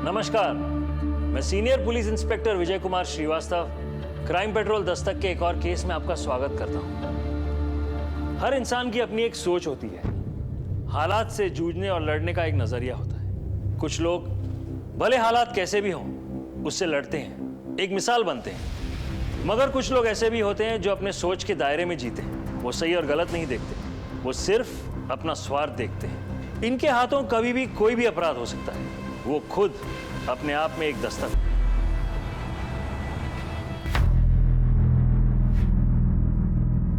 नमस्कार, मैं senior police inspector Vijay Kumar Srivastava crime petrol Dastak के एक और केस में आपका स्वागत करता हूं। हर इंसान की अपनी एक सोच होती है। हालात से जूझने और लड़ने का एक नजरिया होता है। कुछ लोग भले हालात कैसे भी हों उससे लड़ते हैं, एक मिसाल बनते हैं। मगर कुछ लोग ऐसे भी होते हैं जो अपने सोच के दायरे में जीते हैं। वो सही और गलत नहीं देखते, वो सिर्फ अपना स्वार्थ देखते हैं। इनके हाथों कभी भी कोई भी अपराध हो सकता है। वो खुद अपने आप में एक दस्तक।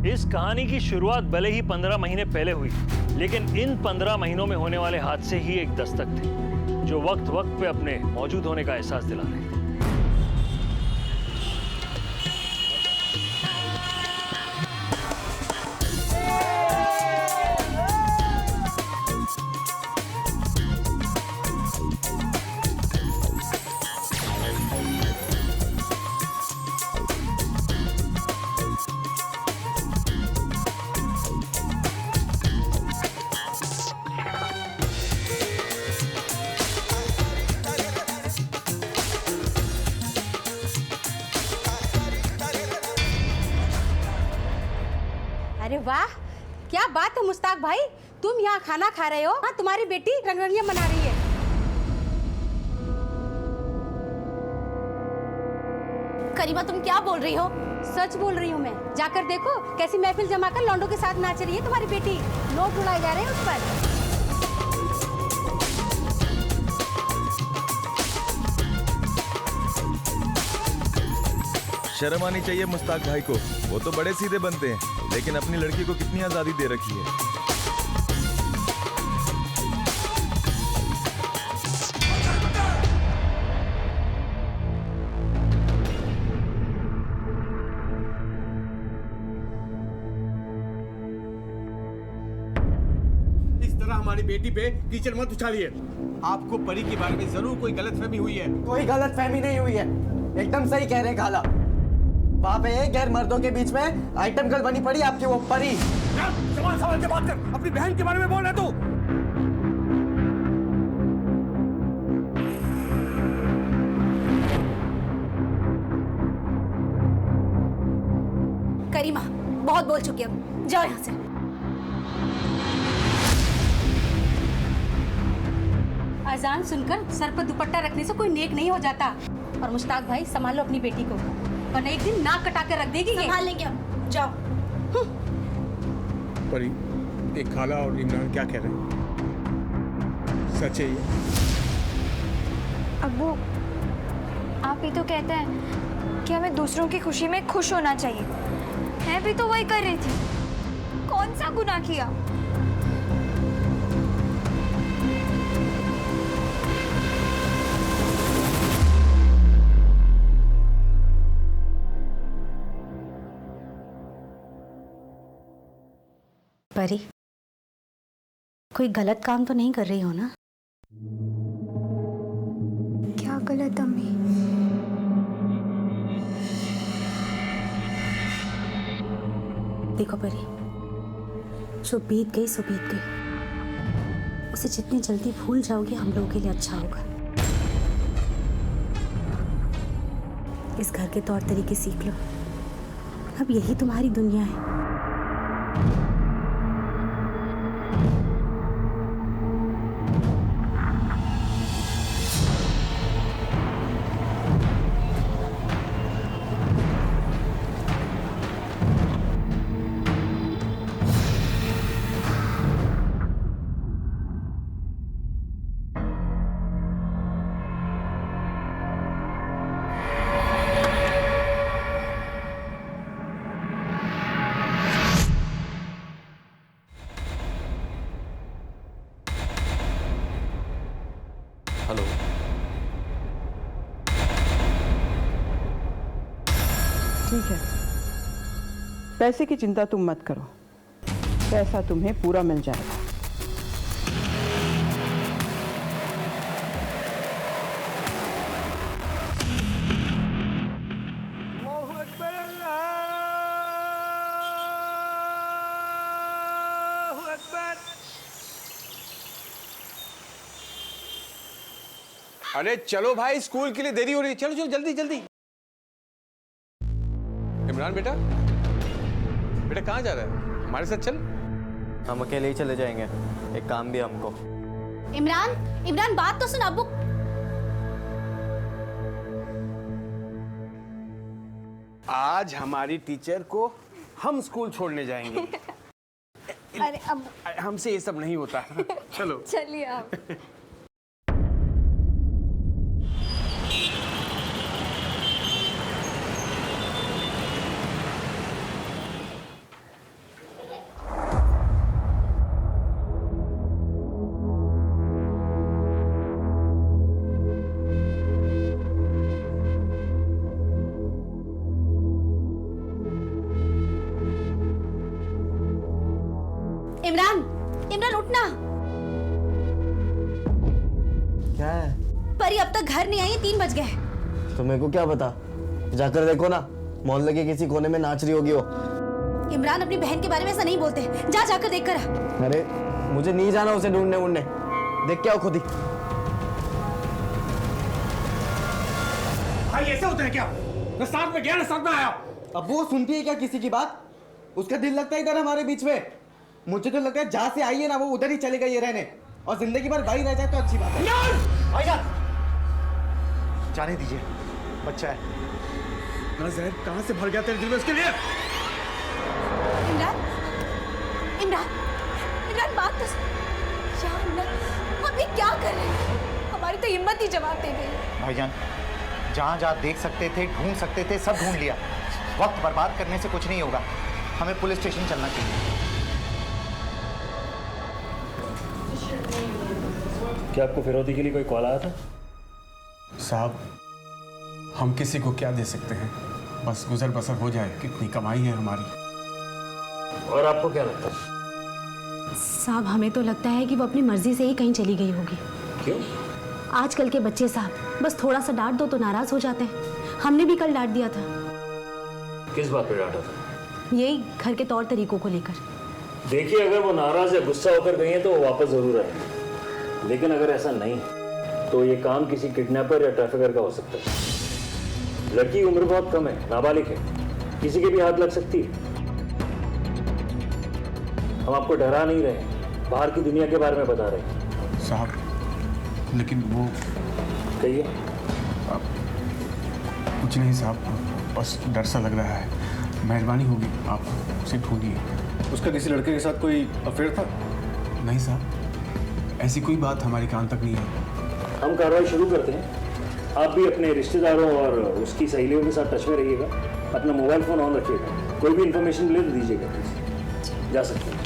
इस कहानी की शुरुआत भले ही 15 महीने पहले हुई, लेकिन इन 15 महीनों में होने वाले हादसे ही एक दस्तक थे जो वक्त वक्त पे अपने मौजूद होने का एहसास दिला रहे थे। अरे वाह, क्या बात है मुश्ताक भाई, तुम यहाँ खाना खा रहे हो? हाँ, तुम्हारी बेटी रंगरलियां मना रही है। करीमा, तुम क्या बोल रही हो? सच बोल रही हूँ मैं। जाकर देखो कैसी महफिल जमाकर लौंडों के साथ नाच रही है तुम्हारी बेटी। नोट उड़ाए जा रहे हैं उस पर। शर्म आनी चाहिए मुश्ताक भाई को। वो तो बड़े सीधे बनते हैं, लेकिन अपनी लड़की को कितनी आजादी दे रखी है। इस तरह हमारी बेटी पे कीचड़ मत उछालिए। आपको परी के बारे में जरूर कोई गलतफहमी हुई है। कोई गलतफहमी नहीं हुई है, एकदम सही कह रहे खाला। वहाँ पे गैर मर्दों के बीच में आइटम गर्ल बनी पड़ी आपकी वो परी। सवाल सवाल के बात कर, अपनी बहन के बारे में बोल रहा तू। करीमा, बहुत बोल चुकी अब, जाओ यहाँ से। अजान सुनकर सर पर दुपट्टा रखने से कोई नेक नहीं हो जाता। और मुश्ताक भाई, संभालो अपनी बेटी को, वरना एक दिन नाक कटा कर रख देगी। संभाल लेंगे हम, जाओ। परी, एक खाला और इमरान क्या कह रहे हैं? सच है ये? अब्बू, आप ही तो कहते हैं कि हमें दूसरों की खुशी में खुश होना चाहिए। मैं भी तो वही कर रही थी। कौन सा गुनाह किया? परी, कोई गलत काम तो नहीं कर रही हो ना? क्या गलत अम्मी? देखो परी, जो बीत गई सो बीत गई। उसे जितनी जल्दी भूल जाओगे हम लोगों के लिए अच्छा होगा। इस घर के तौर तरीके सीख लो, अब यही तुम्हारी दुनिया है। हेलो, ठीक है, पैसे की चिंता तुम मत करो, पैसा तुम्हें पूरा मिल जाएगा। अरे चलो भाई, स्कूल के लिए देरी हो रही है। चलो चलो जल्दी जल्दी। इमरान बेटा, बेटा कहाँ जा रहा है? हमारे साथ चल। हम अकेले ही चले जाएंगे, एक काम भी है हमको। इमरान, इमरान बात तो सुन। अब्बू आज हमारी टीचर को हम स्कूल छोड़ने जाएंगे। अरे अब हमसे ये सब नहीं होता। चलो चलिए आप। इमरान, इमरान उठना। क्या है? परी अब तक घर नहीं आई, 3 बज गए। तो मेरे को क्या पता, जाकर देखो ना, मोहल्ले के किसी कोने में नाच रही होगी वो। इमरान अपनी बहन के बारे में ऐसा नहीं बोलते। जा जाकर देख कर आ। अरे मुझे नहीं जाना उसे ढूंढने वूंढने, देख के आओ खुद ही। भाई ऐसे होता है क्या? मैं साथ में गया ना, साथ में आया। अब वो सुनती है क्या किसी की बात? उसका दिल लगता है इधर हमारे बीच में। मुझे तो लगता है जहाँ से आई है ना वो उधर ही चले गई है रहने, और जिंदगी भर बाहर रह जाए तो अच्छी बात है। भाईजान जाने दीजिए, बच्चा है। जहर कहाँ से भर गया तेरे दिल में उसके लिए? इमरान, इमरान, इमरान बात तो सुन। या अल्लाह, हम ये क्या कर रहे हैं? हमारी तो हिम्मत ही जवाब दे गई। भाईजान जहाँ जहाँ देख सकते थे, ढूंढ सकते थे, सब ढूंढ लिया। वक्त बर्बाद करने से कुछ नहीं होगा, हमें पुलिस स्टेशन चलना चाहिए। क्या आपको फिरौती के लिए कोई कॉल आया था? साहब, हम किसी को क्या दे सकते हैं? बस गुजर बसर हो जाए, कितनी कमाई है हमारी। और आपको क्या लगता है? साहब हमें तो लगता है कि वो अपनी मर्जी से ही कहीं चली गई होगी। क्यों? आजकल के बच्चे साहब बस थोड़ा सा डांट दो तो नाराज हो जाते हैं। हमने भी कल डांट दिया था। किस बात पे डांटा था? यही घर के तौर तरीकों को लेकर। देखिए, अगर वो नाराज या गुस्सा होकर गई हैं तो वो वापस जरूर आएंगे, लेकिन अगर ऐसा नहीं तो ये काम किसी किडनैपर या ट्रैफिकर का हो सकता है। लड़की की उम्र बहुत कम है, नाबालिग है, किसी के भी हाथ लग सकती है। हम आपको डरा नहीं रहे, बाहर की दुनिया के बारे में बता रहे हैं। साहब लेकिन वो कहिए। कुछ नहीं साहब, बस डर सा लग रहा है। मेहरबानी होगी आप उसे ढूंढिए। उसका किसी लड़के के साथ कोई अफेयर था? नहीं साहब, ऐसी कोई बात हमारे कान तक नहीं है। हम कार्रवाई शुरू करते हैं। आप भी अपने रिश्तेदारों और उसकी सहेलियों के साथ टच में रहिएगा। अपना मोबाइल फ़ोन ऑन रखिएगा। कोई भी इंफॉर्मेशन मिले तो दीजिएगा प्लीज। जा सकते हैं।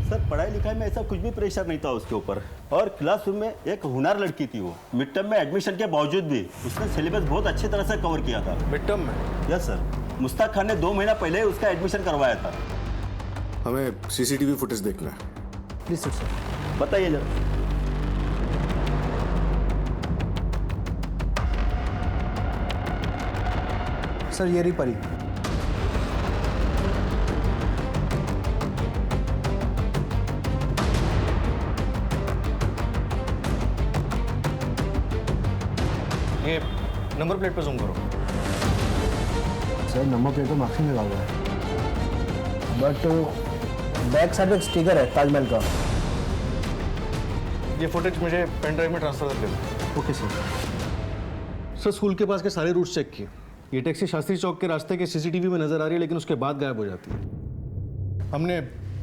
सर पढ़ाई लिखाई में ऐसा कुछ भी प्रेशर नहीं था उसके ऊपर, और क्लासरूम में एक होनहार लड़की थी। वो मिड टर्म में एडमिशन के बावजूद भी उसने सिलेबस बहुत अच्छी तरह से कवर किया था। मिड टर्म में? यस सर, मुश्ताक खान ने 2 महीना पहले ही उसका एडमिशन करवाया था। हमें सीसीटीवी फुटेज देखना है। प्लीज सर, बताइए जरा। सर ये रही परी। ये नंबर प्लेट पर जूम करो। सर नंबर प्लेट पर मार्किंग लगा हुआ है, बट बैक साइड में स्टिकर है ताजमहल का। ये फुटेज मुझे पेन ड्राइव में ट्रांसफर कर दो। Okay sir. सर स्कूल के पास के सारे रूट्स चेक किए। ये टैक्सी शास्त्री चौक के रास्ते के सीसीटीवी में नजर आ रही है, लेकिन उसके बाद गायब हो जाती है। हमने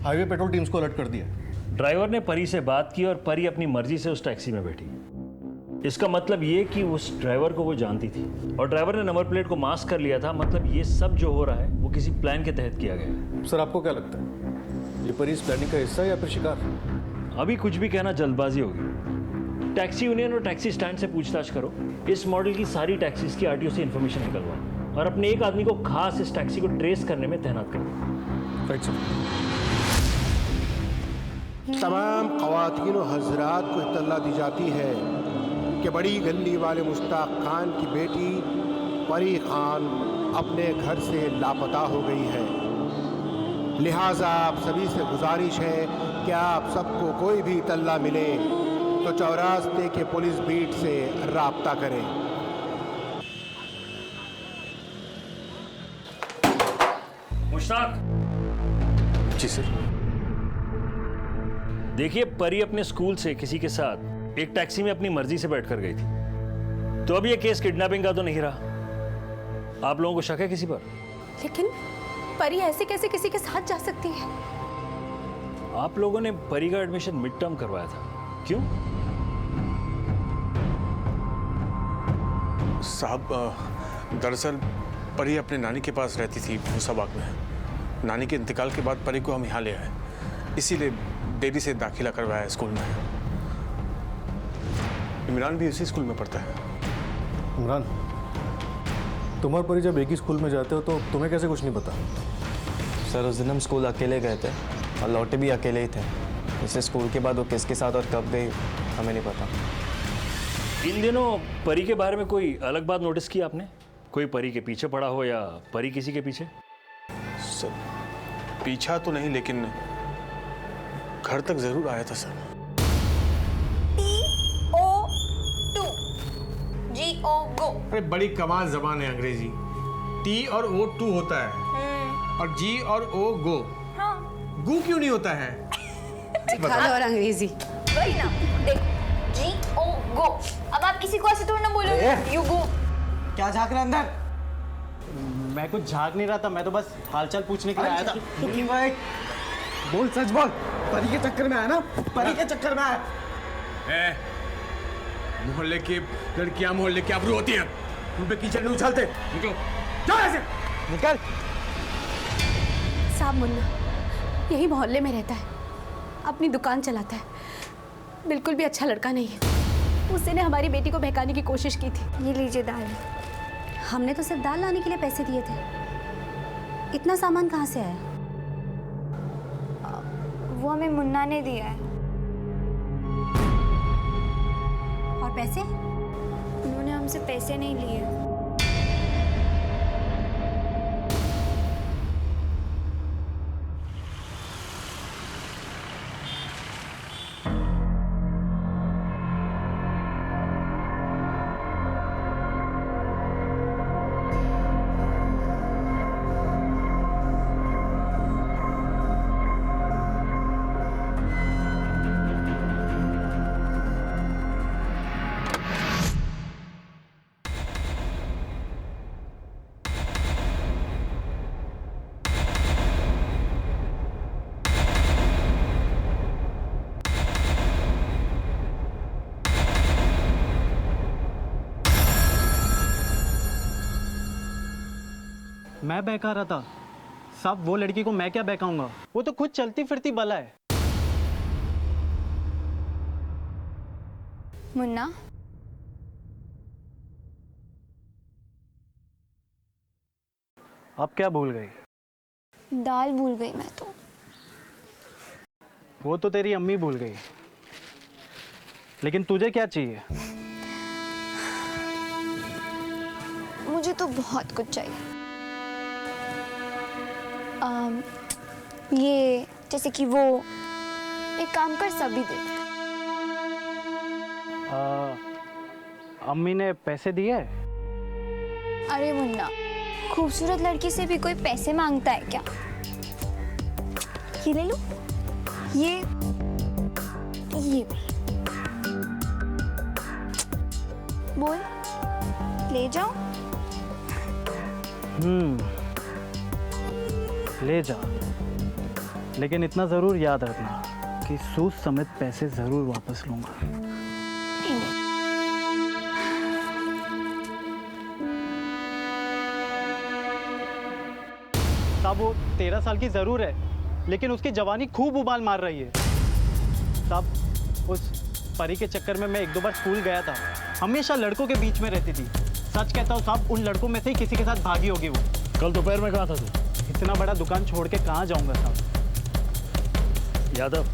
हाईवे पेट्रोल टीम्स को अलर्ट कर दिया। ड्राइवर ने परी से बात की और परी अपनी मर्जी से उस टैक्सी में बैठी। इसका मतलब ये कि उस ड्राइवर को वो जानती थी और ड्राइवर ने नंबर प्लेट को मास्क कर लिया था। मतलब ये सब जो हो रहा है वो किसी प्लान के तहत किया गया है। सर आपको क्या लगता है, ये परी इस प्लानिंग का हिस्सा है या फिर शिकार? अभी कुछ भी कहना जल्दबाजी होगी। टैक्सी यूनियन और टैक्सी स्टैंड से पूछताछ करो। इस मॉडल की सारी टैक्सीज की आरटीओ से इन्फॉर्मेशन निकलवाओ और अपने एक आदमी को खास इस टैक्सी को ट्रेस करने में तैनात करो। Right sir. तमाम ख़वातीन और हज़रात को इत्तला दी जाती है कि बड़ी गली वाले मुश्ताक खान की बेटी परी खान अपने घर से लापता हो गई है। लिहाजा आप सभी से गुजारिश है कि आप सबको कोई भी तल्ला मिले तो चौरास्ते के पुलिस बीट से राब्ता करें। मुश्ताक। जी सर। देखिए, परी अपने स्कूल से किसी के साथ एक टैक्सी में अपनी मर्जी से बैठकर गई थी, तो अब ये केस किडनैपिंग का तो नहीं रहा। आप लोगों को शक है किसी पर? लेकिन परी ऐसे कैसे किसी के साथ जा सकती है? आप लोगों ने परी का एडमिशन मिड टर्म करवाया था, क्यों? साहब, दरअसल परी अपने नानी के पास रहती थी मूसाबाग में। नानी के इंतकाल के बाद परी को हम यहाँ ले आए, इसीलिए देरी से दाखिला करवाया स्कूल में। इमरान भी उसी स्कूल में पढ़ता है। इमरान, तुम और परी जब एक ही स्कूल में जाते हो तो तुम्हें कैसे कुछ नहीं पता? सर, उस दिन हम स्कूल अकेले गए थे और लौटे भी अकेले ही थे, इसलिए स्कूल के बाद वो किसके साथ और कब गई हमें नहीं पता। इन दिनों परी के बारे में कोई अलग बात नोटिस की आपने? कोई परी के पीछे पड़ा हो या परी किसी के पीछे? सर, पीछा तो नहीं, लेकिन घर तक जरूर आया था सर। TO2 GO गो। अरे बड़ी कमाल जबान है अंग्रेजी। T और O 2 होता है और G और O गो। हाँ। गू क्यों नहीं होता है? और अंग्रेजी वही ना, देख GO गो। अब आप किसी को ऐसे थोड़ी ना बोलोगे यू गो। क्या झांक रहे अंदर? मैं कुछ झाग नहीं रहा था, मैं तो बस हालचाल पूछने के लिए आया था। भाई बोल, सच बोल। परी के चक्कर में आया ना? परी के चक्कर में आया। मोहल्ले की लड़कियां मोहल्ले की आबरू होती हैं, उन पे कीचड़ नहीं उछलते। निकलो, जाओ ऐसे, निकल। साहब, मुन्ना यही मोहल्ले में रहता है, अपनी दुकान चलाता है, बिल्कुल भी अच्छा लड़का नहीं है। उसने हमारी बेटी को बहकाने की कोशिश की थी। ये लीजिए दाल। हमने तो सिर्फ दाल लाने के लिए पैसे दिए थे, इतना सामान कहाँ से आया? वो हमें मुन्ना ने दिया है। और पैसे? उन्होंने हमसे पैसे नहीं लिए। मैं बहका रहा था साहब, वो लड़की को मैं क्या बहकाऊंगा? वो तो खुद चलती फिरती बला है। मुन्ना, अब क्या भूल गई? दाल भूल गई मैं तो। वो तो तेरी अम्मी भूल गई, लेकिन तुझे क्या चाहिए? मुझे तो बहुत कुछ चाहिए। ये जैसे कि वो एक काम कर, सभी देते। अम्मी ने पैसे दिए? अरे मुन्ना, खूबसूरत लड़की से भी कोई पैसे मांगता है क्या? ये ले लो, ये भी। बोल, ले जाओ। ले जा, लेकिन इतना जरूर याद रखना कि सूद समेत पैसे जरूर वापस लूंगा। साहब, वो 13 साल की जरूर है, लेकिन उसकी जवानी खूब उबाल मार रही है। साहब, उस परी के चक्कर में मैं 1-2 बार स्कूल गया था। हमेशा लड़कों के बीच में रहती थी। सच कहता हूँ साहब, उन लड़कों में से ही किसी के साथ भागी होगी वो। कल दोपहर में कहाँ था तू? इतना बड़ा दुकान छोड़ के कहाँ जाऊंगा साहब? यादव,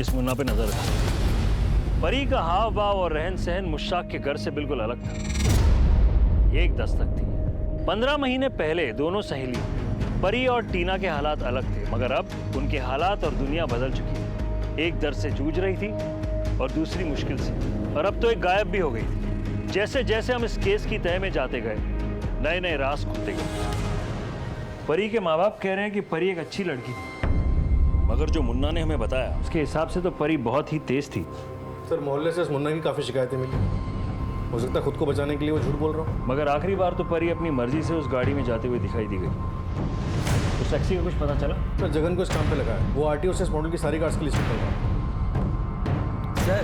इस मुन्ना पे नजर रख। परी का हाव भाव और रहन सहन मुश्ताक के घर से बिल्कुल अलग था। ये एक दस्तक थी। 15 महीने पहले दोनों सहेली परी और टीना के हालात अलग थे, मगर अब उनके हालात और दुनिया बदल चुकी है। एक दर्द से जूझ रही थी और दूसरी मुश्किल से, और अब तो एक गायब भी हो गई थी। जैसे जैसे हम इस केस की तह में जाते गए, नए नए राज खुलते गए। परी के माँ बाप कह रहे हैं कि परी एक अच्छी लड़की थी, मगर जो मुन्ना ने हमें बताया उसके हिसाब से तो परी बहुत ही तेज थी। सर मोहल्ले से इस मुन्ना की काफ़ी शिकायतें मिली। हो सकता है खुद को बचाने के लिए वो झूठ बोल रहा हूँ। मगर आखिरी बार तो परी अपनी मर्जी से उस गाड़ी में जाते हुए दिखाई दी गई। उस टैक्सी का कुछ पता चला? सर जगन को इस काम पे लगा है। वो आरटीओ से इस मॉडल की सारी कार्स की लिस्ट निकल रहा है। सर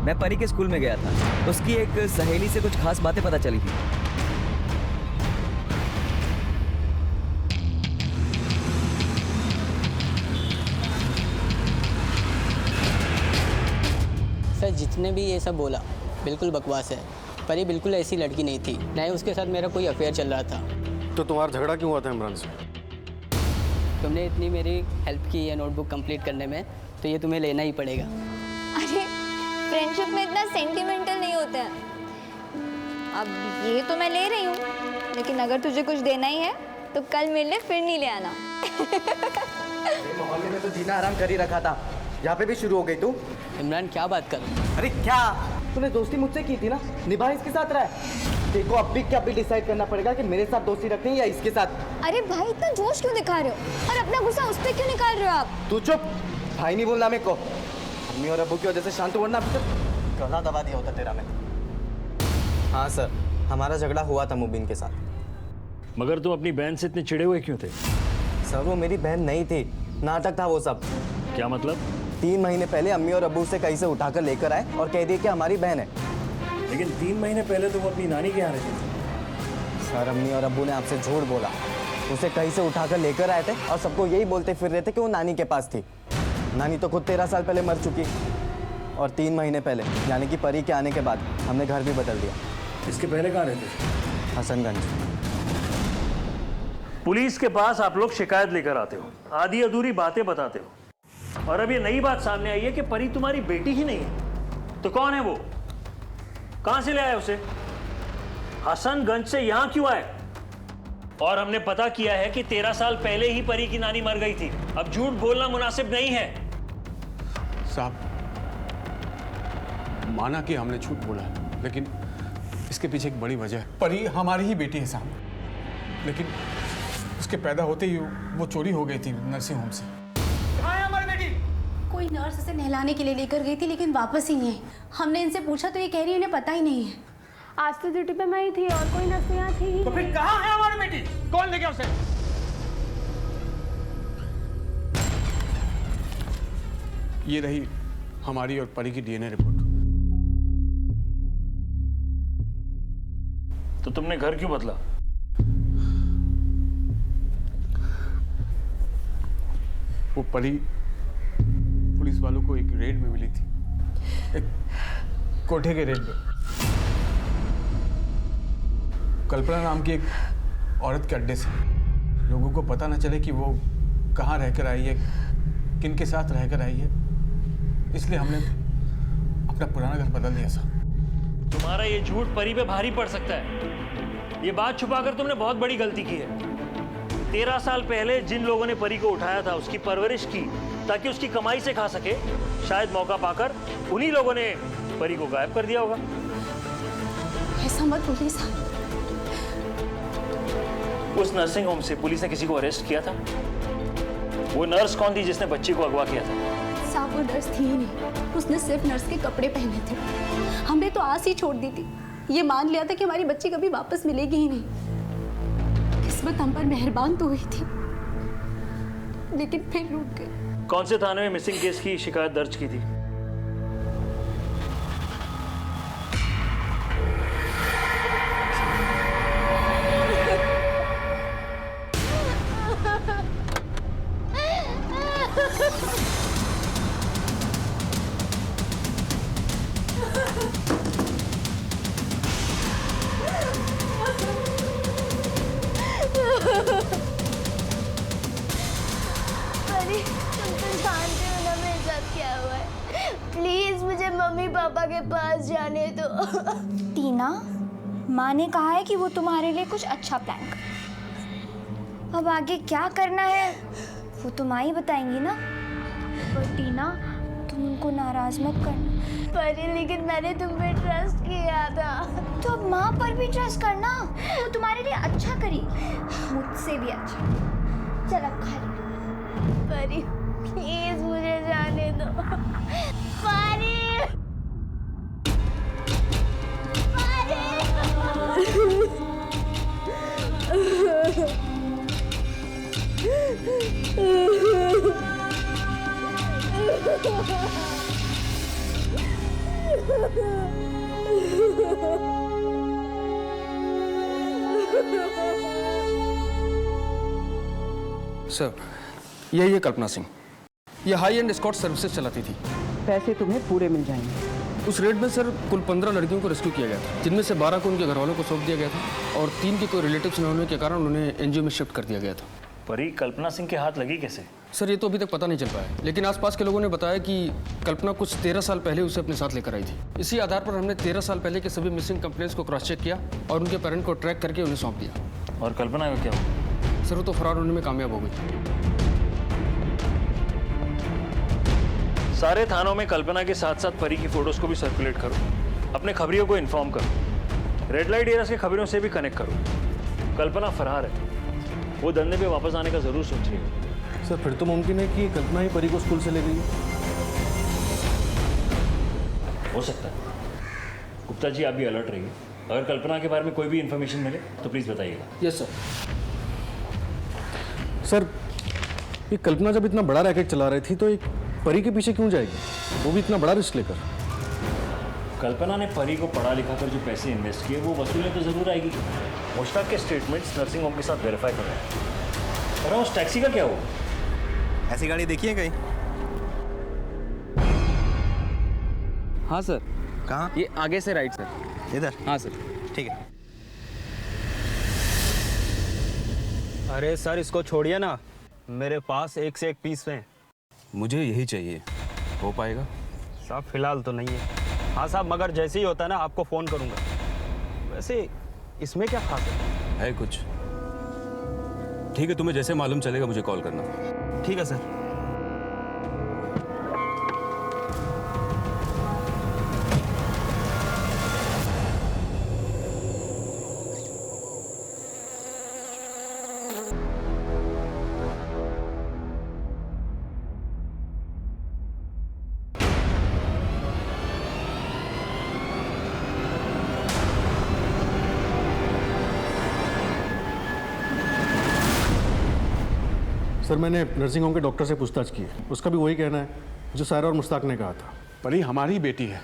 मैं परी के स्कूल में गया था, उसकी एक सहेली से कुछ खास बातें पता चली थी। सर जितने भी ये सब बोला बिल्कुल बकवास है। परी बिल्कुल ऐसी लड़की नहीं थी, ना ही उसके साथ मेरा कोई अफेयर चल रहा था। तो तुम्हारा झगड़ा क्यों हुआ था इमरान से? तुमने इतनी मेरी हेल्प की है नोटबुक कंप्लीट करने में, तो ये तुम्हें लेना ही पड़ेगा। अरे फ्रेंडशिप में इतना सेंटिमेंटल नहीं होते हैं। अब ये तो मैं ले रही हूँ, लेकिन अगर तुझे कुछ देना ही है तो कल मिलने फिर नहीं ले आना। मोहल्ले में तो जीना आराम कर ही रखा था, यहाँ पे भी शुरू हो गई तू। इमरान क्या बात कर? अरे क्या तूने दोस्ती मुझसे की थी ना, निभा इसके साथ रहा है। देखो अब भी क्या भी डिसाइड करना पड़ेगा कि मेरे साथ दोस्ती रखनी है या इसके साथ। अरे भाई इतना जोश क्यों दिखा रहे हो और अपना गुस्सा उस पर क्यों निकाल रहे हो आप? तू चुप, भाई नहीं बोलना मेरे को। मम्मी और अब्बू की वजह से शांत वरना गला दबा दिया होता तेरा मैं। हाँ सर, हमारा झगड़ा हुआ था मुबीन के साथ। मगर तुम अपनी बहन से इतने चिढ़े हुए क्यों थे? सर वो मेरी बहन नहीं थी, नाटक था वो सब। क्या मतलब? 3 महीने पहले अम्मी और अब्बू से कहीं से उठाकर लेकर आए और कह दिए कि हमारी बहन है। लेकिन 3 महीने पहले तो वो अपनी नानी के यहाँ रहती थी। सर अम्मी और अब्बू ने आपसे झूठ बोला। उसे कहीं से उठाकर लेकर आए थे और सबको यही बोलते फिर रहे थे कि वो नानी के पास थी। नानी तो खुद 13 साल पहले मर चुकी, और 3 महीने पहले यानी कि परी के आने के बाद हमने घर भी बदल दिया। इसके पहले कहाँ रहते थे? हसनगंज। पुलिस के पास आप लोग शिकायत लेकर आते हो, आधी अधूरी बातें बताते हो, और अब ये नई बात सामने आई है कि परी तुम्हारी बेटी ही नहीं है। तो कौन है वो? कहां से ले आए उसे? हसनगंज से यहां क्यों आए? और हमने पता किया है कि 13 साल पहले ही परी की नानी मर गई थी। अब झूठ बोलना मुनासिब नहीं है। साहब माना कि हमने झूठ बोला, लेकिन इसके पीछे एक बड़ी वजह है। परी हमारी ही बेटी है साहब, लेकिन उसके पैदा होते ही वो चोरी हो गई थी नर्सिंग होम से। कोई नर्स इसे नहलाने के लिए लेकर गई थी, लेकिन वापस ही नहीं आई। हमने इनसे पूछा तो ये कह रही है इन्हें पता ही नहीं है। आज तो ड्यूटी पे मैं ही थी और कोई नर्स यहाँ थी ही। तो फिर कहाँ है हमारी बेटी? कौन ले गया उसे? ये रही हमारी और परी की डीएनए रिपोर्ट। तो तुमने घर क्यों बदला? वो परी पुलिस वालों को एक रेड में मिली थी, एक कोठे के रेड में। कल्पना नाम की एक औरत के अड्डे से लोगों को पता न चले कि वो कहाँ रहकर आई है, किन के साथ रहकर आई है, इसलिए हमने अपना पुराना घर बदल दिया साहब। तुम्हारा ये झूठ परी पे भारी पड़ सकता है। ये बात छुपाकर तुमने बहुत बड़ी गलती की है। 13 साल पहले जिन लोगों ने परी को उठाया था, उसकी परवरिश की ताकि उसकी कमाई से खा सके, शायद मौका पाकर उन्हीं लोगों ने परी को गायब कर दिया होगा। ऐसा मत बोलिए साहब। उस नर्सिंग होम से पुलिस ने किसी को अरेस्ट किया था? वो नर्स कौन थी जिसने बच्ची को अगवा किया था? साहब वो नर्स थी ही नहीं, उसने सिर्फ नर्स के कपड़े पहने थे। हमने तो आस ही छोड़ दी थी, ये मान लिया था कि हमारी बच्ची कभी वापस मिलेगी ही नहीं। किस्मत हम पर मेहरबान तो हुई थी, लेकिन फिर रूठ गई। कौन से थाने में मिसिंग केस की शिकायत दर्ज की थी? प्लीज मुझे मम्मी पापा के पास जाने दो। टीना, माँ ने कहा है कि वो तुम्हारे लिए कुछ अच्छा प्लान कर। अब आगे क्या करना है वो तो माँ ही बताएंगी ना। पर टीना तुम उनको नाराज मत करना। परी लेकिन मैंने तुम पे ट्रस्ट किया था। तो अब माँ पर भी ट्रस्ट करना, वो तुम्हारे लिए अच्छा करेगी, मुझसे भी अच्छा। चल अब खा ले। परी प्लीज मुझे जाने दो। परी सर, यही है कल्पना सिंह। ये हाई एंड एस्कॉर्ट सर्विसेज चलाती थी। पैसे तुम्हें पूरे मिल जाएंगे। उस रेड में सर कुल 15 लड़कियों को रेस्क्यू किया गया था, जिनमें से 12 को उनके घर वालों को सौंप दिया गया था और 3 के कोई रिलेटिव्स न होने के कारण उन्हें एनजीओ में शिफ्ट कर दिया गया था। परी कल्पना सिंह के हाथ लगी कैसे? सर ये तो अभी तक पता नहीं चल पाया, लेकिन आसपास के लोगों ने बताया कि कल्पना कुछ 13 साल पहले उसे अपने साथ लेकर आई थी। इसी आधार पर हमने 13 साल पहले के सभी मिसिंग कंप्लेंट्स को क्रॉस चेक किया और उनके पेरेंट को ट्रैक करके उन्हें सौंप दिया। और कल्पना का क्या हुआ? सर वो तो फरार होने में कामयाब हो गई। सारे थानों में कल्पना के साथ साथ परी की फोटोज को भी सर्कुलेट करो, अपने खबरियों को इन्फॉर्म करो, रेड लाइट एरिया के खबरों से भी कनेक्ट करो। कल्पना फरार है, वो धंधे पे वापस आने का जरूर सोच रही है। सर फिर तो मुमकिन है कि कल्पना ही परी को स्कूल से ले गई। हो सकता है। गुप्ता जी आप भी अलर्ट रहिए, अगर कल्पना के बारे में कोई भी इंफॉर्मेशन मिले तो प्लीज बताइएगा। Yes sir. सर ये कल्पना जब इतना बड़ा रैकेट चला रही थी तो एक परी के पीछे क्यों जाएगी, वो भी इतना बड़ा रिस्क लेकर? कल्पना ने परी को पढ़ा लिखा कर जो पैसे इन्वेस्ट किए वो वसूलने तो जरूर आएगी। मुश्ताक के स्टेटमेंट्स नर्सिंग होम के साथ वेरीफाई कर रहे हैं। और उस टैक्सी का क्या हुआ? ऐसी गाड़ी देखी है कहीं? हाँ सर। कहाँ? ये आगे से राइट सर। इधर? हाँ सर। ठीक है। अरे सर इसको छोड़िए ना, मेरे पास एक से एक पीस हैं। मुझे यही चाहिए, हो पाएगा? साहब फिलहाल तो नहीं है। हाँ साहब, मगर जैसे ही होता है ना आपको फ़ोन करूँगा। वैसे इसमें क्या खास है कुछ? ठीक है, तुम्हें जैसे मालूम चलेगा मुझे कॉल करना। ठीक है सर। सर मैंने नर्सिंग होम के डॉक्टर से पूछताछ की है, उसका भी वही कहना है जो सायरा और मुश्ताक ने कहा था। परी हमारी बेटी है,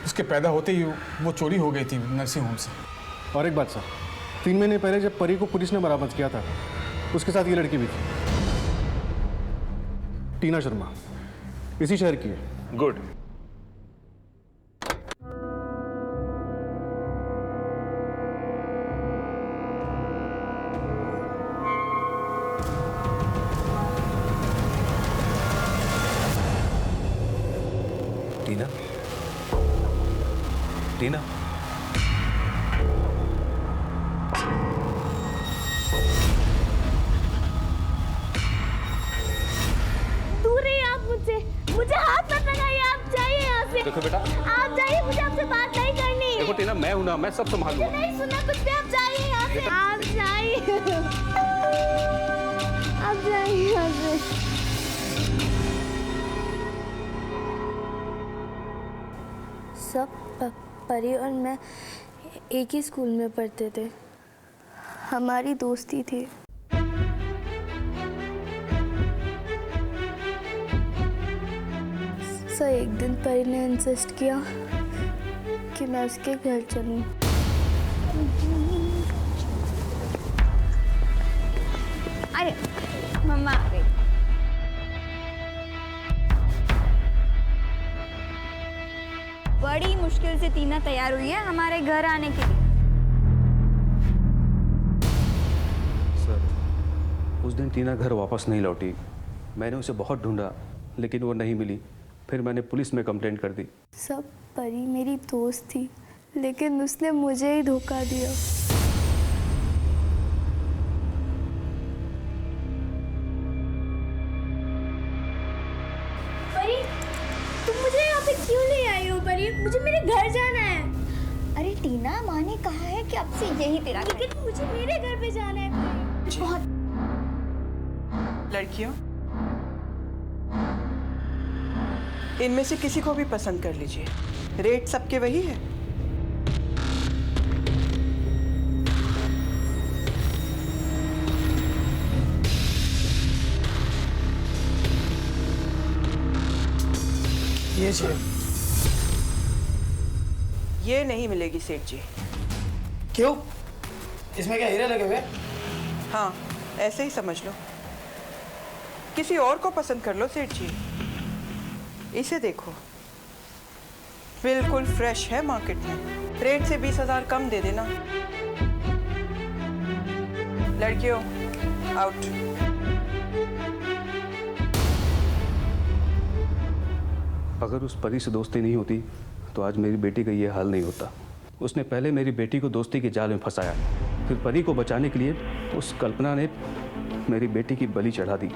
उसके पैदा होते ही वो चोरी हो गई थी नर्सिंग होम से। और एक बात सर, 3 महीने पहले जब परी को पुलिस ने बरामद किया था उसके साथ ये लड़की भी थी, टीना शर्मा, इसी शहर की है। गुड। टीना, टीना, दूर रहिए आप मुझसे, मुझे हाथ मत लगाइए, आप जाइए यहाँ से। देखो बेटा, आप जाइए, मुझे आपसे बात नहीं करनी। देखो टीना, मैं हूं ना, मैं सब संभाल लूंगा। नहीं सुनना कुछ भी, आप जाइए यहाँ से। आप जाइए, आप जाइए यहाँ से। सब परी और मैं एक ही स्कूल में पढ़ते थे, हमारी दोस्ती थी। सर एक दिन परी ने इंसिस्ट किया कि मैं उसके घर चलूं। अरे मम्मा आ गई। बड़ी मुश्किल से टीना तैयार हुई है हमारे घर आने के लिए। सर उस दिन टीना घर वापस नहीं लौटी, मैंने उसे बहुत ढूंढा लेकिन वो नहीं मिली, फिर मैंने पुलिस में कंप्लेंट कर दी। सब परी मेरी दोस्त थी, लेकिन उसने मुझे ही धोखा दिया। परी, तुम मुझे यहाँ पे क्यों ले आई हो परी? मुझे मेरे घर जाना है। अरे टीना, माँ ने कहा है कि अब से यही तेरा घर। लेकिन मुझे मेरे घर पे जाना है परी। बहुत लड़कियों, इनमें से किसी को भी पसंद कर लीजिए, रेट सबके वही है। ये चाहिए। ये नहीं मिलेगी सेठ जी। क्यों? इसमें क्या हीरे लगे हुए? हाँ, ऐसे ही समझ लो। किसी और को पसंद कर लो सेठ जी। इसे देखो, बिल्कुल फ्रेश है मार्केट में। रेट से 20,000 कम दे देना। लड़कियों, आउट। अगर उस परी से दोस्ती नहीं होती तो आज मेरी बेटी का ये हाल नहीं होता। उसने पहले मेरी बेटी को दोस्ती के जाल में फंसाया, फिर परी को बचाने के लिए उस कल्पना ने मेरी बेटी की बलि चढ़ा दी।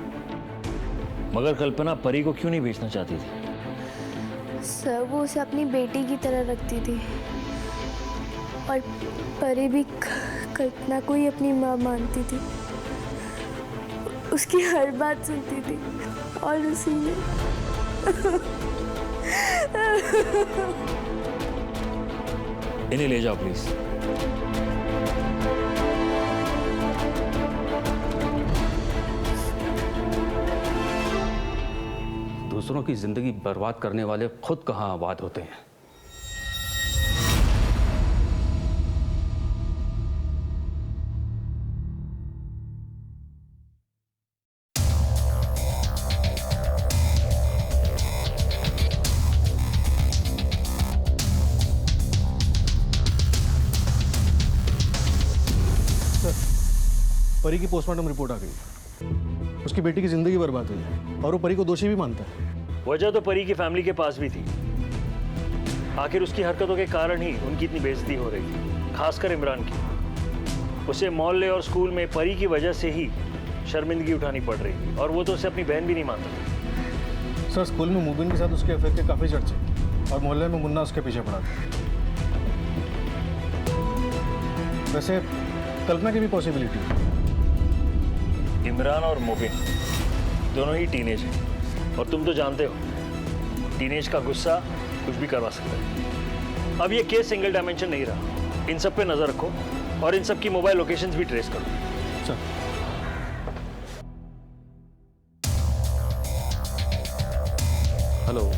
मगर कल्पना परी को क्यों नहीं बेचना चाहती थी? सर, वो उसे अपनी बेटी की तरह रखती थी और परी भी कल्पना को ही अपनी माँ मानती थी। उसकी हर बात सुनती थी और उसी ने इन्हें ले जाओ प्लीज। दूसरों की जिंदगी बर्बाद करने वाले खुद कहाँ आबाद होते हैं। परी की पोस्टमार्टम रिपोर्ट आ गई। उसकी बेटी की जिंदगी बर्बाद हुई है और वो परी को दोषी भी मानता है। वजह तो परी की फैमिली के पास भी थी। आखिर उसकी हरकतों के कारण ही उनकी इतनी बेइज्जती हो रही थी, खासकर इमरान की। उसे मोहल्ले और स्कूल में परी की वजह से ही शर्मिंदगी उठानी पड़ रही थी और वो तो उसे अपनी बहन भी नहीं मानता था। सर, स्कूल में मुबिन के साथ उसके अफेयर के काफ़ी चर्चे और मोहल्ले में मुन्ना उसके पीछे पड़ा था। वैसे कल्पना की भी पॉसिबिलिटी है। इमरान और मुबिन दोनों ही टीनेज हैं और तुम तो जानते हो टीनेज का गुस्सा कुछ भी करवा सकता है। अब ये केस सिंगल डायमेंशन नहीं रहा। इन सब पे नजर रखो और इन सब की मोबाइल लोकेशंस भी ट्रेस करो। चल। हेलो,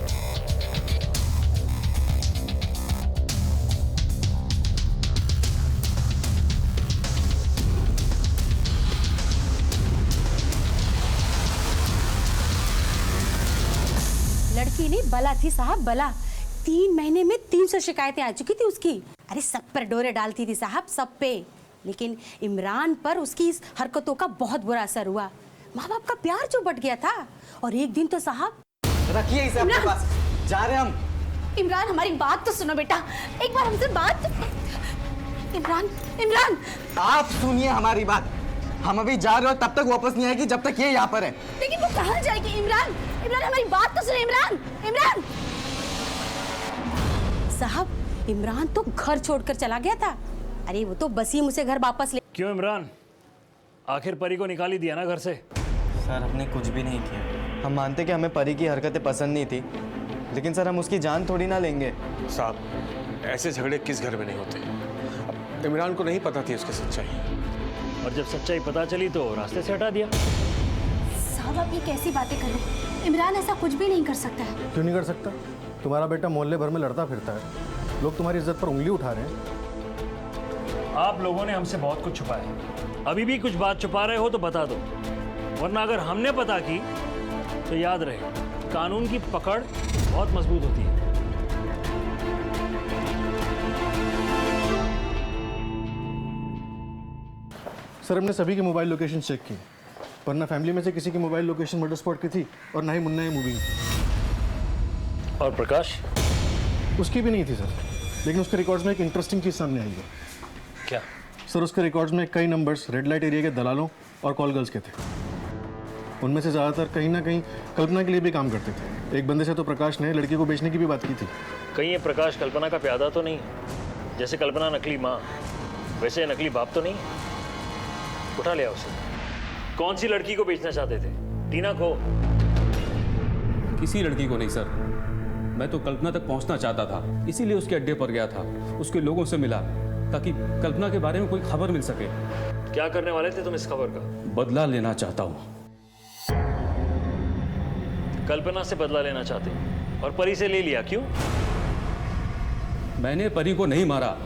लड़की नहीं बला थी साहब, बला। 3 महीने में 300 शिकायतें आ चुकी थी उसकी। अरे सब पर डोरे डालती थी साहब, सब पे। लेकिन इमरान पर उसकी इस हरकतों का बहुत बुरा असर हुआ। माँ बाप का प्यार जो बट गया था। और एक दिन तो साहब, रखिए इसे अपने पास, जा रहे हम। इमरान, हमारी बात तो सुनो बेटा, एक बार हमसे बात। इमरान, इमरान, आप सुनिए हमारी बात। हम अभी जा रहे हो, तब तक वापस नहीं आएगी जब तक ये यहाँ पर है। लेकिन वो कहाँ जाएगी? इमरान, इमरान, हमारी बात तो सुनो। इमरान, इमरान। साहब इमरान तो घर छोड़कर चला गया था। अरे वो तो वसीम उसे घर वापस ले। क्यों इमरान, आखिर परी को निकाल ही दिया ना घर से? सर, हमने कुछ भी नहीं किया। हम मानते कि हमें परी की हरकतें पसंद नहीं थी, लेकिन सर हम उसकी जान थोड़ी ना लेंगे। साहब, ऐसे झगड़े किस घर में नहीं होते। अब इमरान को नहीं पता थी उसकी सच्चाई, और जब सच्चाई पता चली तो रास्ते से हटा दिया। साहब आप ये कैसी बातें कर रहे हैं? इमरान ऐसा कुछ भी नहीं कर सकता है। क्यों नहीं कर सकता? तुम्हारा बेटा मोहल्ले भर में लड़ता फिरता है, लोग तुम्हारी इज्जत पर उंगली उठा रहे हैं। आप लोगों ने हमसे बहुत कुछ छुपाया है। अभी भी कुछ बात छुपा रहे हो तो बता दो, वरना अगर हमने पता की तो याद रहे कानून की पकड़ बहुत मजबूत होती है। सर, हमने सभी की मोबाइल लोकेशन चेक की, पर ना फैमिली में से किसी की मोबाइल लोकेशन मर्डर स्पॉट की थी और ना ही मुन्ना या मुबीन की। और प्रकाश? उसकी भी नहीं थी सर। लेकिन उसके रिकॉर्ड्स में एक इंटरेस्टिंग चीज़ सामने आई है। क्या? सर उसके रिकॉर्ड्स में कई नंबर्स रेड लाइट एरिया के दलालों और कॉल गर्ल्स के थे। उनमें से ज़्यादातर कहीं ना कहीं कल्पना के लिए भी काम करते थे। एक बंदे से तो प्रकाश ने लड़की को बेचने की भी बात की थी। कहीं ये प्रकाश कल्पना का प्यादा तो नहीं? जैसे कल्पना नकली माँ, वैसे नकली बाप तो नहीं? उठा लिया उसे। कौन सी लड़की को बेचना चाहते थे? टीना को? किसी लड़की को नहीं सर, मैं तो कल्पना तक पहुंचना चाहता था, इसीलिए उसके अड्डे पर गया था, उसके लोगों से मिला ताकि कल्पना के बारे में कोई खबर मिल सके। क्या करने वाले थे तुम इस खबर का? बदला लेना चाहता हूँ। कल्पना से बदला लेना चाहते और परी से ले लिया, क्यों? मैंने परी को नहीं मारा,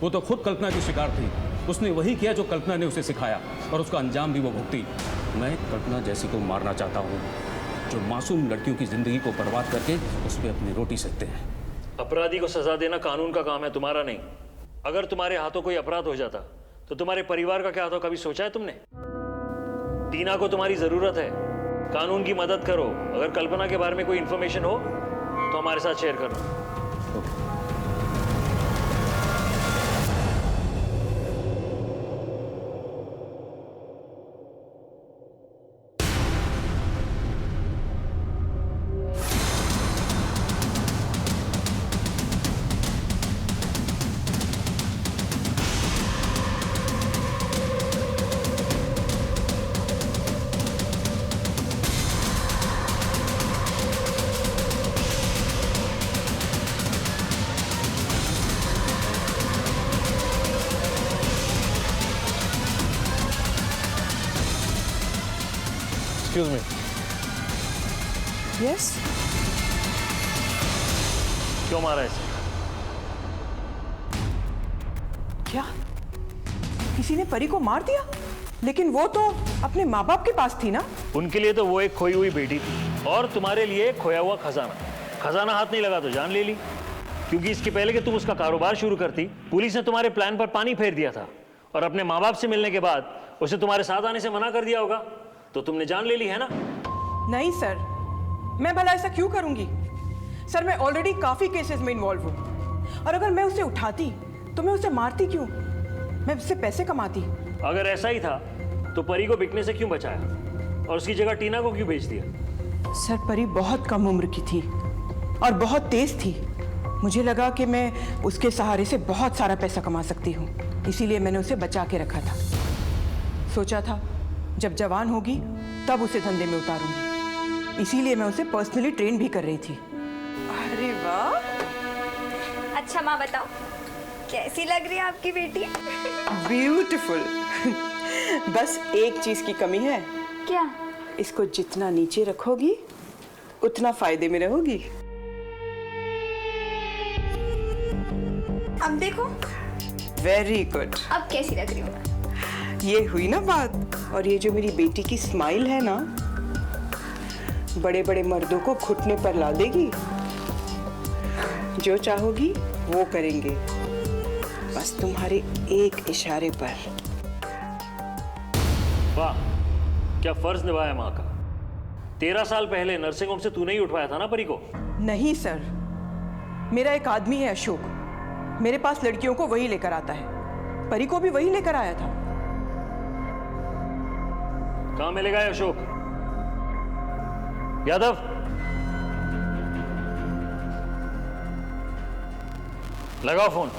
वो तो खुद कल्पना की शिकार थी। उसने वही किया जो कल्पना ने उसे सिखाया और उसका अंजाम भी वो भुगती। मैं कल्पना जैसी को मारना चाहता हूँ जो मासूम लड़कियों की जिंदगी को बर्बाद करके उस पर अपनी रोटी सेकते हैं। अपराधी को सजा देना कानून का काम है, तुम्हारा नहीं। अगर तुम्हारे हाथों कोई अपराध हो जाता तो तुम्हारे परिवार का क्या होता, कभी सोचा है तुमने? टीना को तुम्हारी जरूरत है, कानून की मदद करो। अगर कल्पना के बारे में कोई इंफॉर्मेशन हो तो हमारे साथ शेयर करो। Excuse me. Yes? क्यों मारा इसे? क्या किसी ने परी को मार दिया? लेकिन वो तो अपने माँ बाप के पास थी ना? उनके लिए तो वो एक खोई हुई बेटी थी और तुम्हारे लिए खोया हुआ खजाना। खजाना हाथ नहीं लगा तो जान ले ली, क्योंकि इसके पहले कि तुम उसका कारोबार शुरू करती, पुलिस ने तुम्हारे प्लान पर पानी फेर दिया था और अपने माँ बाप से मिलने के बाद उसे तुम्हारे साथ आने से मना कर दिया होगा, तो तुमने जान ले ली है ना? नहीं सर, मैं भला ऐसा क्यों करूंगी? सर मैं ऑलरेडी काफी केसेस में इन्वॉल्व हूँ और अगर मैं उसे उठाती तो मैं उसे मारती क्यों? मैं उससे पैसे कमाती। अगर ऐसा ही था तो परी को बिकने से क्यों बचाया और उसकी जगह टीना को क्यों भेज दिया? सर परी बहुत कम उम्र की थी और बहुत तेज थी। मुझे लगा कि मैं उसके सहारे से बहुत सारा पैसा कमा सकती हूँ, इसीलिए मैंने उसे बचा के रखा था। सोचा था जब जवान होगी तब उसे धंधे में उतारूंगी, इसीलिए मैं उसे पर्सनली ट्रेन भी कर रही थी। अरे वाह! अच्छा माँ बताओ, कैसी लग रही है आपकी बेटी? ब्यूटीफुल। बस एक चीज की कमी है। क्या? इसको जितना नीचे रखोगी उतना फायदे में रहोगी। अब देखो। Very good. अब कैसी लग रही हूँ? ये हुई ना बात। और ये जो मेरी बेटी की स्माइल है ना, बड़े बड़े मर्दों को घुटने पर ला देगी। जो चाहोगी वो करेंगे, बस तुम्हारे एक इशारे पर। वाह, क्या फर्ज निभाया माँ का। 13 साल पहले नर्सिंग होम से तूने ही उठवाया था ना परी को? नहीं सर, मेरा एक आदमी है अशोक, मेरे पास लड़कियों को वही लेकर आता है। परी को भी वही लेकर आया था। कहाँ मिलेगा ये अशोक? यादव, लगाओ फोन।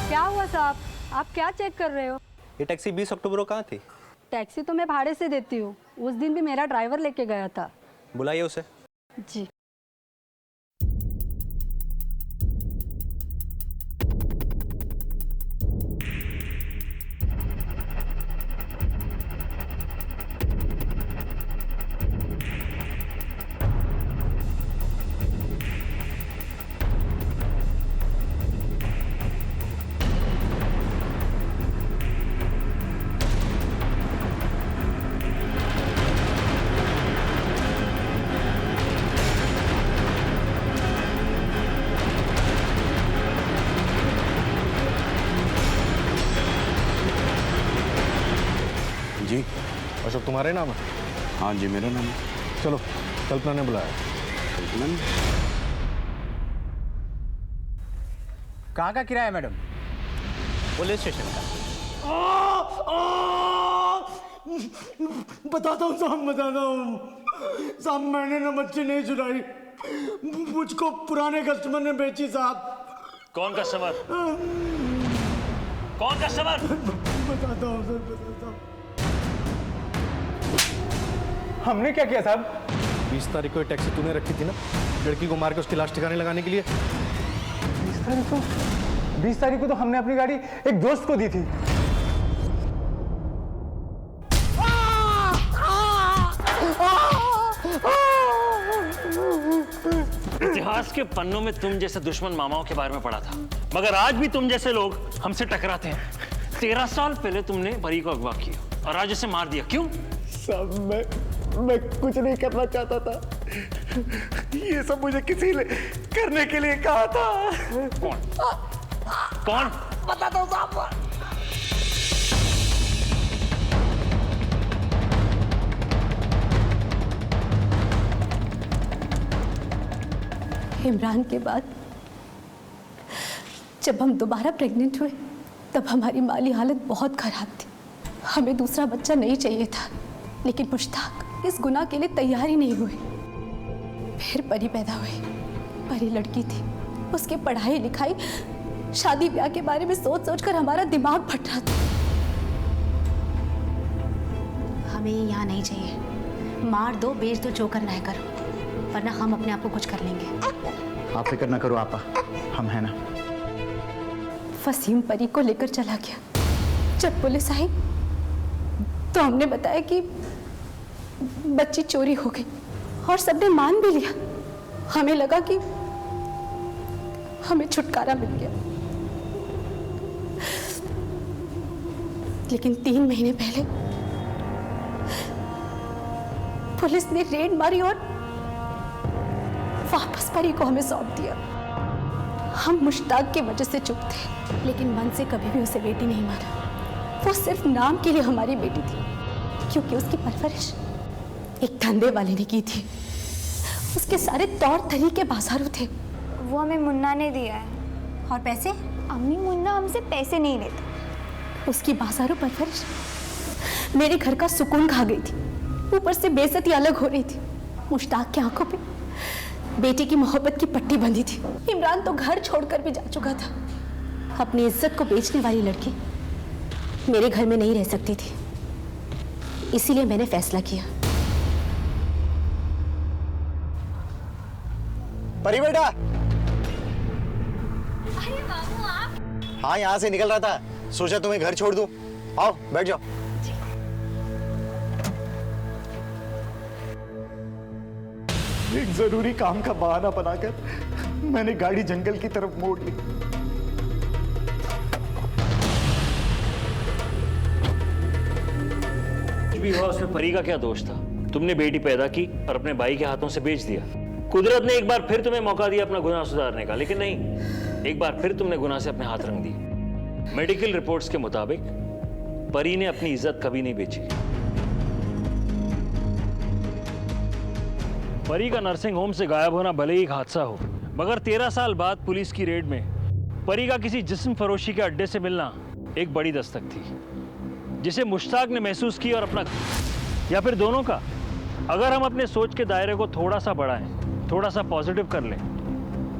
क्या हुआ साहब, आप क्या चेक कर रहे हो? ये टैक्सी 20 अक्टूबर को कहाँ थी? टैक्सी तो मैं भाड़े से देती हूँ, उस दिन भी मेरा ड्राइवर लेके गया था। बुलाइए उसे। जी। अशोक तुम्हारे नाम है? हाँ जी मेरा नाम है। चलो, कल्पना ने बुलाया। कल्पना ने? कहाँ का किराया मैडम? पुलिस स्टेशन का। बताता हूँ साहब, बताता हूँ साहब, मैंने ना मच्छी नहीं चुराई, मुझको पुराने कस्टमर ने बेची साहब। कौन कस्टमर? कौन कस्टमर? बताता हूँ सर, बताता हूँ। हमने क्या किया साहब? 20 तारीख को टैक्सी तूने रखी थी ना, लड़की को मार के उसकी लाश ठिकाने लगाने के लिए। 20 तारीख को तो हमने अपनी गाड़ी एक दोस्त को दी थी। इतिहास के पन्नों में तुम जैसे दुश्मन मामाओं के बारे में पढ़ा था, मगर आज भी तुम जैसे लोग हमसे टकराते हैं। 13 साल पहले तुमने परी को अगवा किया और आज उसे मार दिया, क्यों? साहब मैं कुछ नहीं करना चाहता था, ये सब मुझे किसी ने करने के लिए कहा था। कौन? कौन? बताता हूँ साहब। इमरान के बाद जब हम दोबारा प्रेग्नेंट हुए तब हमारी माली हालत बहुत खराब थी। हमें दूसरा बच्चा नहीं चाहिए था, लेकिन मुश्ताक इस गुनाह के लिए तैयार ही नहीं हुए। फिर परी पैदा हुई। परी लड़की थी, उसकी पढ़ाई लिखाई शादी ब्याह के बारे में सोच सोच कर हमारा दिमाग फट रहा था। हमें यहाँ नहीं चाहिए, मार दो, बेच दो, जो करना है करो, वरना हम अपने आप को कुछ कर लेंगे। आप फिक्र ना करो आपा, हम हैं ना। वसीम परी को लेकर चला गया। जब पुलिस आई तो हमने बताया कि बच्ची चोरी हो गई और सबने मान भी लिया। हमें लगा कि हमें छुटकारा मिल गया, लेकिन 3 महीने पहले पुलिस ने रेड मारी और वापस परी को हमें सौंप दिया। हम मुश्ताक की वजह से चुप थे, लेकिन मन से कभी भी उसे बेटी नहीं माना। वो सिर्फ नाम के लिए हमारी बेटी थी, क्योंकि उसकी परवरिश एक धंधे वाले ने की थी। उसके सारे तौर तरीके बाजारू थे। वो हमें मुन्ना ने दिया है। और पैसे? अम्मी, मुन्ना हमसे पैसे नहीं लेता। उसकी बाजारू परवरिश मेरे घर का सुकून खा गई थी, ऊपर से बेइज्जती अलग हो रही थी। मुश्ताक की आंखों पे बेटी की मोहब्बत की पट्टी बंधी थी। इमरान तो घर छोड़कर भी जा चुका था। अपनी इज्जत को बेचने वाली लड़की मेरे घर में नहीं रह सकती थी, इसीलिए मैंने फैसला किया। परी बेटा। अरे बाबू आप? हाँ, यहाँ से निकल रहा था, सोचा तुम्हें घर छोड़ दूं। आओ बैठ जाओ। एक जरूरी काम का बहाना बनाकर मैंने गाड़ी जंगल की तरफ मोड़ ली। कुछ भी हुआ, उसमें परी का क्या दोष था? तुमने बेटी पैदा की और अपने भाई के हाथों से बेच दिया। कुदरत ने एक बार फिर तुम्हें मौका दिया अपना गुनाह सुधारने का, लेकिन नहीं, एक बार फिर तुमने गुनाह से अपने हाथ रंग दिए। मेडिकल रिपोर्ट्स के मुताबिक परी ने अपनी इज्जत कभी नहीं बेची। परी का नर्सिंग होम से गायब होना भले ही एक हादसा हो, मगर 13 साल बाद पुलिस की रेड में परी का किसी जिस्म फरोशी के अड्डे से मिलना एक बड़ी दस्तक थी, जिसे मुश्ताक ने महसूस की और अपना, या फिर दोनों का। अगर हम अपने सोच के दायरे को थोड़ा सा बढ़ाएं, थोड़ा सा पॉजिटिव कर लें,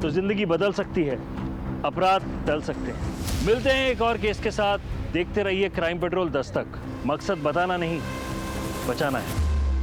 तो जिंदगी बदल सकती है, अपराध टल सकते हैं। मिलते हैं एक और केस के साथ। देखते रहिए क्राइम पेट्रोल दस्तक। मकसद बताना नहीं, बचाना है।